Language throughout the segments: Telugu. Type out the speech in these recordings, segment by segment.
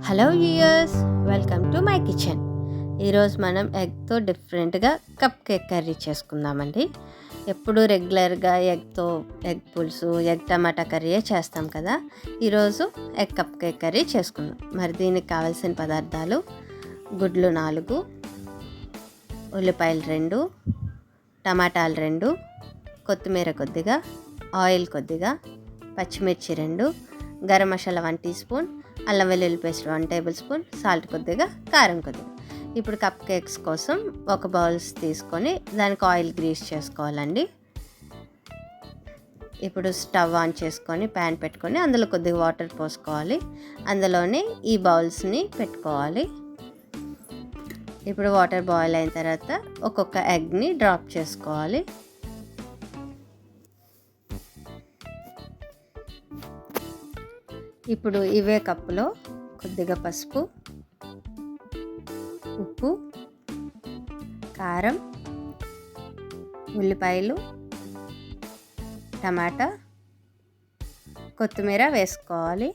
Hello viewers, welcome to my kitchen. ఈరోజు మనం ఎగ్తో డిఫరెంట్గా కప్ కేక్ కర్రీ చేసుకుందామండి. ఎప్పుడు రెగ్యులర్గా ఎగ్ పులుసు, ఎగ్ టమాటా కర్రీయే చేస్తాం కదా. ఈరోజు ఎగ్ కప్ కేక్ కర్రీ చేసుకుందాం. మరి దీనికి కావాల్సిన పదార్థాలు: గుడ్లు 4, ఉల్లిపాయలు 2, టమాటాలు 2, కొత్తిమీర కొద్దిగా, ఆయిల్ కొద్దిగా, పచ్చిమిర్చి 2, గరం మసాలా 1 టీ స్పూన్, అల్లం వెల్లుల్లి పేస్ట్ 1 టేబుల్ స్పూన్, సాల్ట్ కొద్దిగా, కారం కొద్దిగా. ఇప్పుడు కప్ కేక్స్ కోసం ఒక బౌల్స్ తీసుకొని దానికి ఆయిల్ గ్రీస్ చేసుకోవాలండి. ఇప్పుడు స్టవ్ ఆన్ చేసుకొని ప్యాన్ పెట్టుకొని అందులో కొద్దిగా వాటర్ పోసుకోవాలి. అందులోనే ఈ బౌల్స్ని పెట్టుకోవాలి. ఇప్పుడు వాటర్ బాయిల్ అయిన తర్వాత ఒక్కొక్క ఎగ్ని డ్రాప్ చేసుకోవాలి. ఇప్పుడు ఇవే కప్పులో కొద్దిగా పసుపు, ఉప్పు, కారం, ఉల్లిపాయలు, టమాటా, కొత్తిమీర వేసుకోవాలి.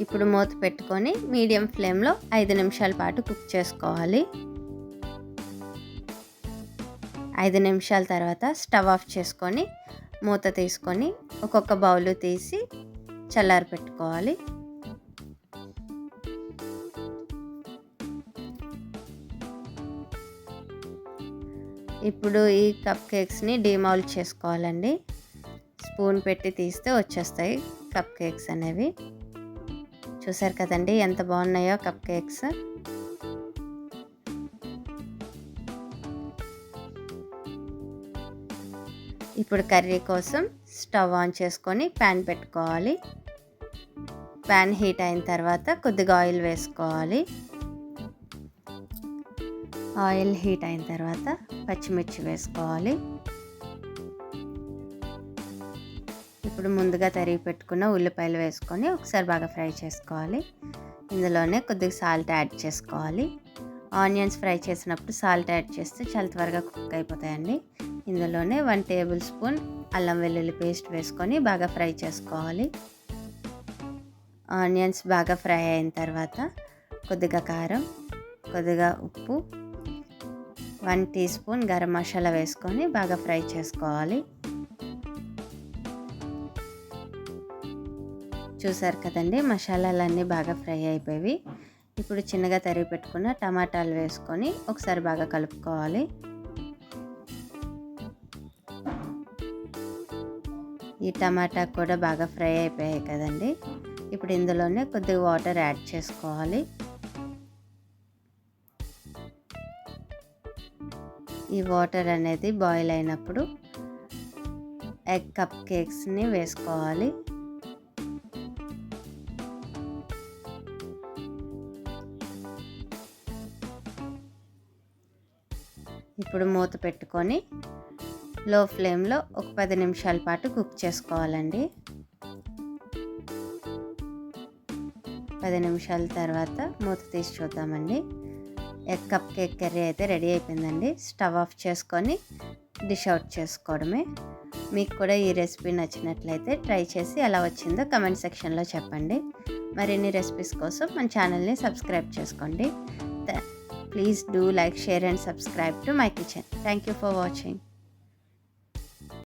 ఇప్పుడు మూత పెట్టుకొని మీడియం ఫ్లేమ్లో 5 నిమిషాల పాటు కుక్ చేసుకోవాలి. 5 నిమిషాల తర్వాత స్టవ్ ఆఫ్ చేసుకొని మూత తీసుకొని ఒక్కొక్క బౌల్ తీసి చల్లారి పెట్టుకోవాలి. ఇప్పుడు ఈ కప్ కేక్స్ని డీమౌల్డ్ చేసుకోవాలండి. స్పూన్ పెట్టి తీస్తే వచ్చేస్తాయి కప్ కేక్స్ అనేవి. చూసారు కదండి ఎంత బాగున్నాయో కప్ కేక్స్. ఇప్పుడు కర్రీ కోసం స్టవ్ ఆన్ చేసుకొని ప్యాన్ పెట్టుకోవాలి. ప్యాన్ హీట్ అయిన తర్వాత కొద్దిగా ఆయిల్ వేసుకోవాలి. ఆయిల్ హీట్ అయిన తర్వాత పచ్చిమిర్చి వేసుకోవాలి. ఇప్పుడు ముందుగా తరిగి పెట్టుకున్న ఉల్లిపాయలు వేసుకొని ఒకసారి బాగా ఫ్రై చేసుకోవాలి. ఇందులోనే కొద్దిగా సాల్ట్ యాడ్ చేసుకోవాలి. ఆనియన్స్ ఫ్రై చేసినప్పుడు సాల్ట్ యాడ్ చేస్తే చాలా త్వరగా కుక్ అయిపోతాయండి. ఇందులోనే 1 టేబుల్ స్పూన్ అల్లం వెల్లుల్లి పేస్ట్ వేసుకొని బాగా ఫ్రై చేసుకోవాలి. ఆనియన్స్ బాగా ఫ్రై అయిన తర్వాత కొద్దిగా కారం, కొద్దిగా ఉప్పు, 1 టీ స్పూన్ గరం మసాలా వేసుకొని బాగా ఫ్రై చేసుకోవాలి. చూసారు కదండి మసాలాలన్నీ బాగా ఫ్రై అయిపోయి. ఇప్పుడు చిన్నగా తరిగి పెట్టుకున్న టమాటాలు వేసుకొని ఒకసారి బాగా కలుపుకోవాలి. ఈ టమాటా కూడా బాగా ఫ్రై అయిపోయాయి కదండి. ఇప్పుడు ఇందులోనే కొద్దిగా వాటర్ యాడ్ చేసుకోవాలి. ఈ వాటర్ అనేది బాయిల్ అయినప్పుడు ఎగ్ కప్ కేక్స్ని వేసుకోవాలి. ఇప్పుడు మూత పెట్టుకొని లో ఫ్లేమ్లో ఒక 10 నిమిషాల పాటు కుక్ చేసుకోవాలండి. 10 నిమిషాల తర్వాత మూత తీసి చూద్దామండి. ఎగ్ కప్ కేక్ కర్రీ అయితే రెడీ అయిపోయిందండి. స్టవ్ ఆఫ్ చేసుకొని డిష్ అవుట్ చేసుకోవడమే. మీకు కూడా ఈ రెసిపీ నచ్చినట్లయితే ట్రై చేసి ఎలా వచ్చిందో కమెంట్ సెక్షన్లో చెప్పండి. మరిన్ని రెసిపీస్ కోసం మన ఛానల్ని సబ్స్క్రైబ్ చేసుకోండి. Please do like, share and subscribe to my kitchen. Thank you for watching.